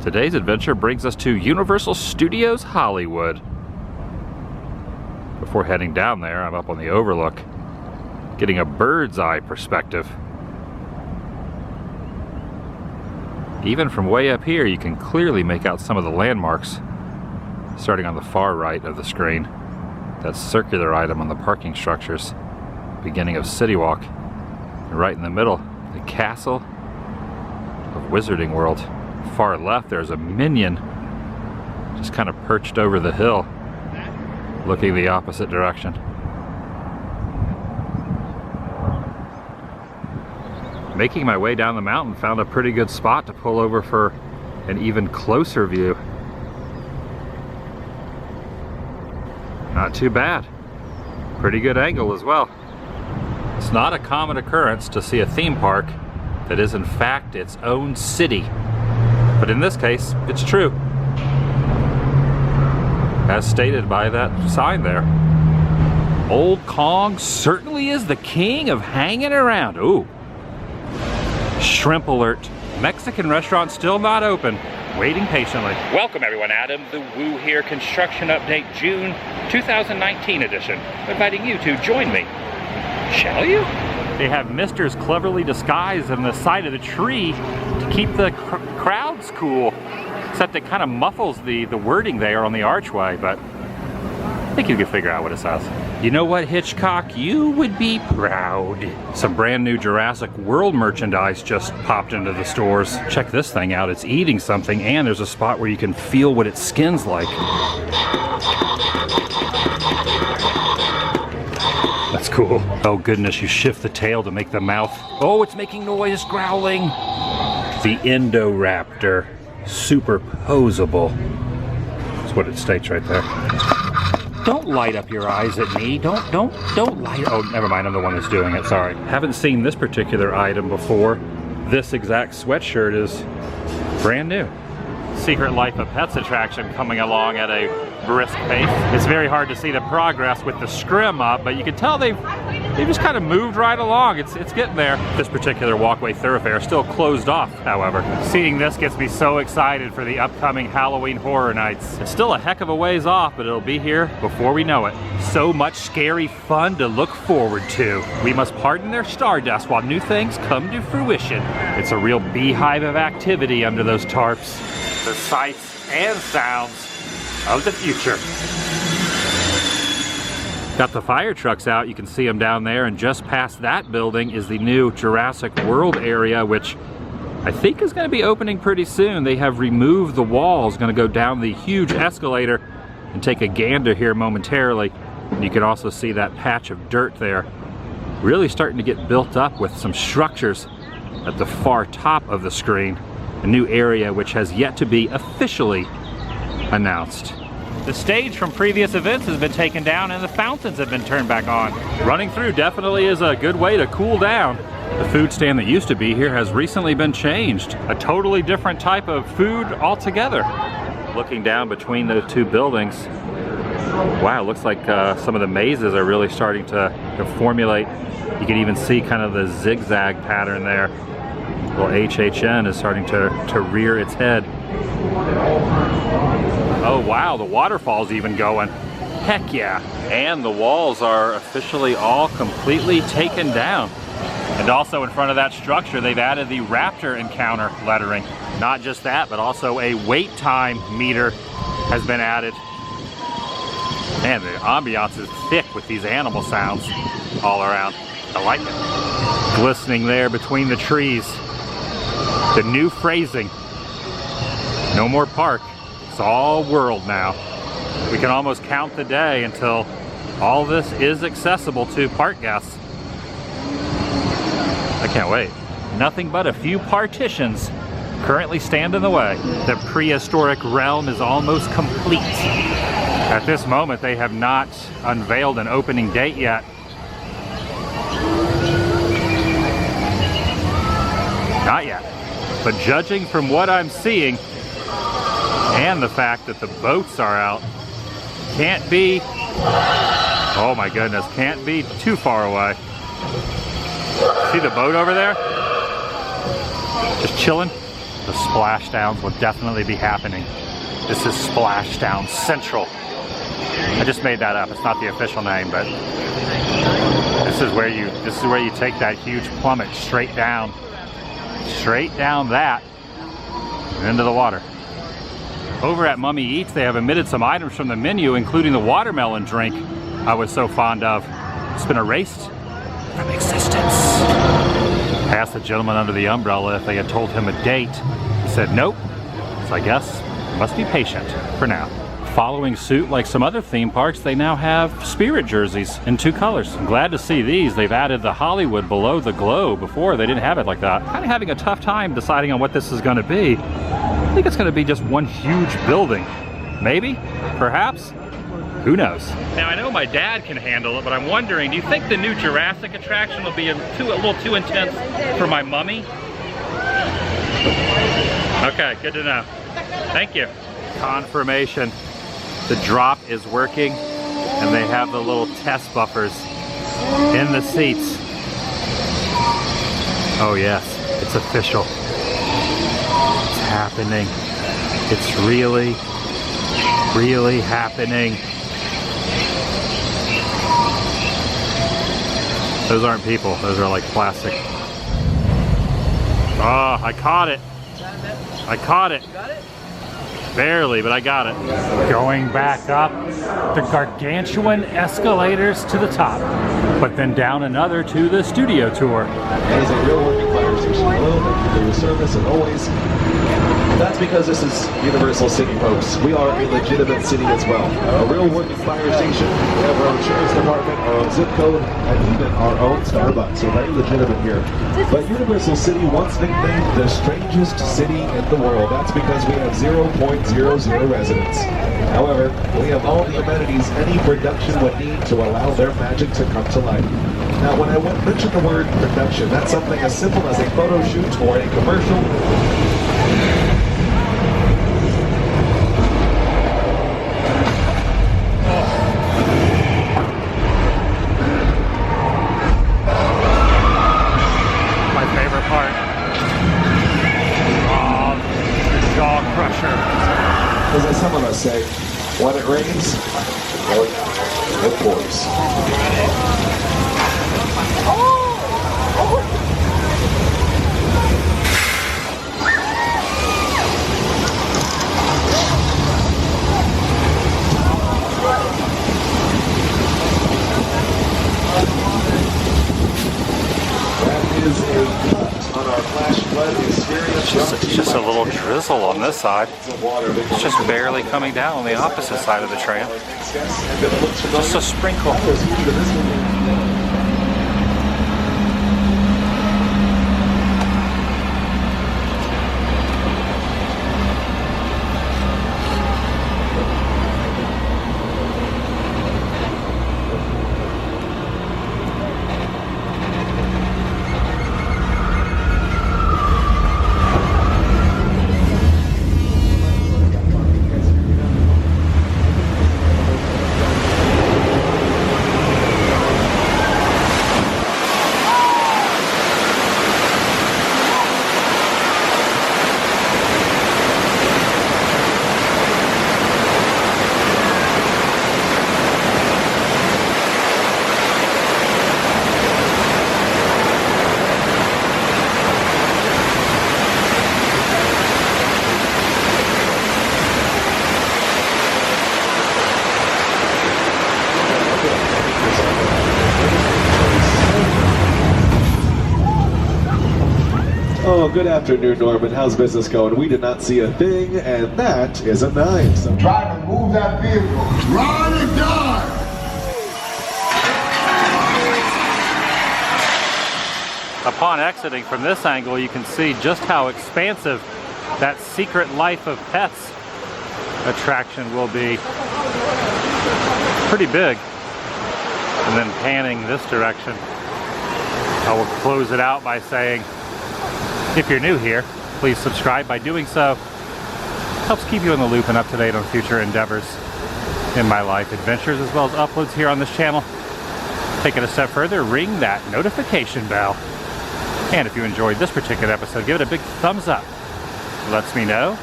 Today's adventure brings us to Universal Studios Hollywood. Before heading down there, I'm up on the Overlook, getting a bird's eye perspective. Even from way up here, you can clearly make out some of the landmarks, starting on the far right of the screen. That circular item on the parking structures, beginning of City Walk, and right in the middle, the castle of Wizarding World. Far left, there's a minion just kind of perched over the hill, looking the opposite direction. Making my way down the mountain, found a pretty good spot to pull over for an even closer view. Not too bad. Pretty good angle as well. It's not a common occurrence to see a theme park that is in fact its own city. But in this case, it's true. As stated by that sign there. Old Kong certainly is the king of hanging around. Ooh. Shrimp alert. Mexican restaurant still not open. Waiting patiently. Welcome everyone, Adam the Woo here. Construction update June 2019 edition. Inviting you to join me. Shall you? They have misters cleverly disguised in the side of the tree to keep the crowds cool. Except it kind of muffles the wording there on the archway, but I think you can figure out what it says. You know what, Hitchcock? You would be proud. Some brand new Jurassic World merchandise just popped into the stores. Check this thing out. It's eating something, and there's a spot where you can feel what its skin's like. That's cool. Oh goodness, you shift the tail to make the mouth. Oh, it's making noise, growling. The Indoraptor. Superposable. That's what it states right there. Don't light up your eyes at me. Don't light. Oh, never mind. I'm the one that's doing it. Sorry. Haven't seen this particular item before. This exact sweatshirt is brand new. Secret Life of Pets attraction coming along at a brisk pace. It's very hard to see the progress with the scrim up, but you can tell they just kind of moved right along. It's getting there. This particular walkway thoroughfare is still closed off, however. Seeing this gets me so excited for the upcoming Halloween Horror Nights. It's still a heck of a ways off, but it'll be here before we know it. So much scary fun to look forward to. We must pardon their stardust while new things come to fruition. It's a real beehive of activity under those tarps. The sights and sounds of the future. Got the fire trucks out, you can see them down there, and just past that building is the new Jurassic World area, which I think is going to be opening pretty soon. They have removed the walls, going to go down the huge escalator and take a gander here momentarily. And you can also see that patch of dirt there. Really starting to get built up with some structures at the far top of the screen. A new area which has yet to be officially announced. The stage from previous events has been taken down and the fountains have been turned back on. Running through definitely is a good way to cool down. The food stand that used to be here has recently been changed. A totally different type of food altogether. Looking down between those two buildings, wow, looks like some of the mazes are really starting to formulate. You can even see kind of the zigzag pattern there. Well, HHN is starting to rear its head. Oh wow, the waterfall's even going. Heck yeah. And the walls are officially all completely taken down. And also in front of that structure, they've added the Raptor encounter lettering. Not just that, but also a wait time meter has been added. Man, the ambiance is thick with these animal sounds all around. I like it. Glistening there between the trees. The new phrasing. No more park. It's all world now. We can almost count the day until all this is accessible to park guests. I can't wait. Nothing but a few partitions currently stand in the way. The prehistoric realm is almost complete. At this moment, they have not unveiled an opening date yet. Not yet. But judging from what I'm seeing, and the fact that the boats are out, can't be, oh my goodness, can't be too far away. See the boat over there? Just chilling. the splashdowns will definitely be happening. This is Splashdown Central. I just made that up. It's not the official name, but this is where you take that huge plummet straight down that and into the water. Over at Mummy Eats, they have omitted some items from the menu, including the watermelon drink I was so fond of. It's been erased from existence. I asked the gentleman under the umbrella if they had told him a date. He said nope, so I guess must be patient for now. Following suit like some other theme parks, they now have Spirit jerseys in 2 colors. I'm glad to see these. They've added the Hollywood below the glow. Before they didn't have it like that. Kind of having a tough time deciding on what this is going to be. I think it's going to be just one huge building. Maybe? Perhaps? Who knows? Now I know my dad can handle it, but I'm wondering, do you think the new Jurassic attraction will be a little too intense for my mummy? Okay, good to know. Thank you. Confirmation. The drop is working, and they have the little test buffers in the seats. Oh yes, it's official. It's happening. It's really, really happening. Those aren't people, those are like plastic. Oh, I caught it. I caught it. Barely, but I got it. Going back up the gargantuan escalators to the top, but then down another to the studio tour. It is a real working fire station. Hello, thank you for your service, and always. That's because this is Universal City, folks. We are a legitimate city as well. A real working fire station. We have our own sheriff's department, our own zip code, and even our own Starbucks. So very legitimate here. But Universal City once nicknamed the strangest city in the world. That's because we have 0.00 residents. However, we have all the amenities any production would need to allow their magic to come to life. Now, when I mention the word production, that's something as simple as a photo shoot or a commercial. As some of us say, when it rains, it pours. That is a cut on our flash flood experience. It's just a little drizzle on this side. It's just barely coming down on the opposite side of the trail. Just a sprinkle. Oh, good afternoon, Norman. How's business going? We did not see a thing, and that is a 9. So try to move that vehicle. Ride or die! Upon exiting from this angle, you can see just how expansive that Secret Life of Pets attraction will be. Pretty big. And then panning this direction, I will close it out by saying, if you're new here, please subscribe. By doing so, helps keep you in the loop and up to date on future endeavors in my life adventures, as well as uploads here on this channel. Take it a step further, ring that notification bell. And if you enjoyed this particular episode, give it a big thumbs up. lets me know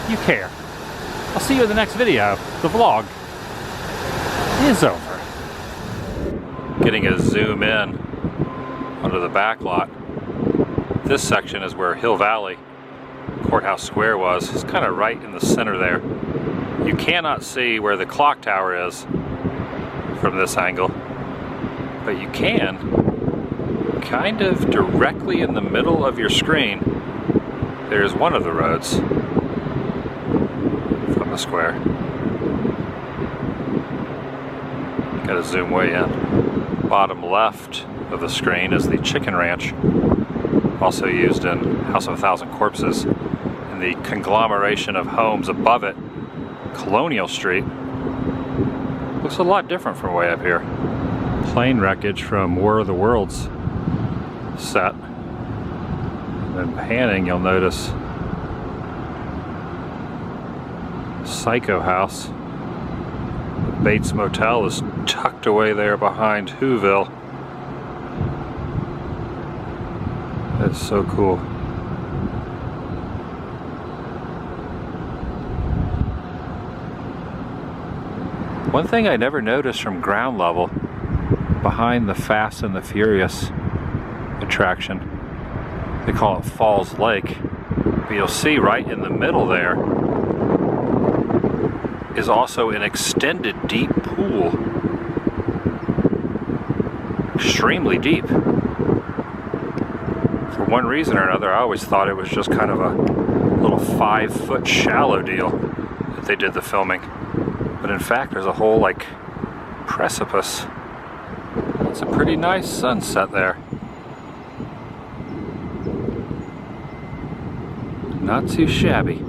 you care. I'll see you in the next video. The vlog is over. Getting a zoom in onto the backlot. This section is where Hill Valley Courthouse Square was. It's kind of right in the center there. You cannot see where the clock tower is from this angle, but you can kind of directly in the middle of your screen. There's one of the roads from the square. Gotta zoom way in. Bottom left of the screen is the Chicken Ranch, also used in House of a Thousand Corpses. And the conglomeration of homes above it, Colonial Street, looks a lot different from way up here. Plane wreckage from War of the Worlds set. And panning, you'll notice Psycho House. Bates Motel is tucked away there behind Whoville. That's so cool. One thing I never noticed from ground level, behind the Fast and the Furious attraction, they call it Falls Lake, but you'll see right in the middle there is also an extended deep pool. Extremely deep. For one reason or another, I always thought it was just kind of a little 5-foot shallow deal that they did the filming. But in fact, there's a whole like precipice. It's a pretty nice sunset there. Not too shabby.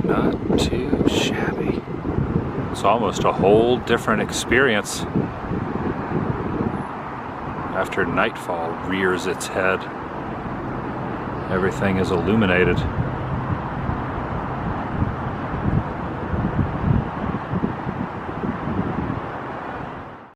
Not too shabby. It's almost a whole different experience after nightfall rears its head. Everything is illuminated.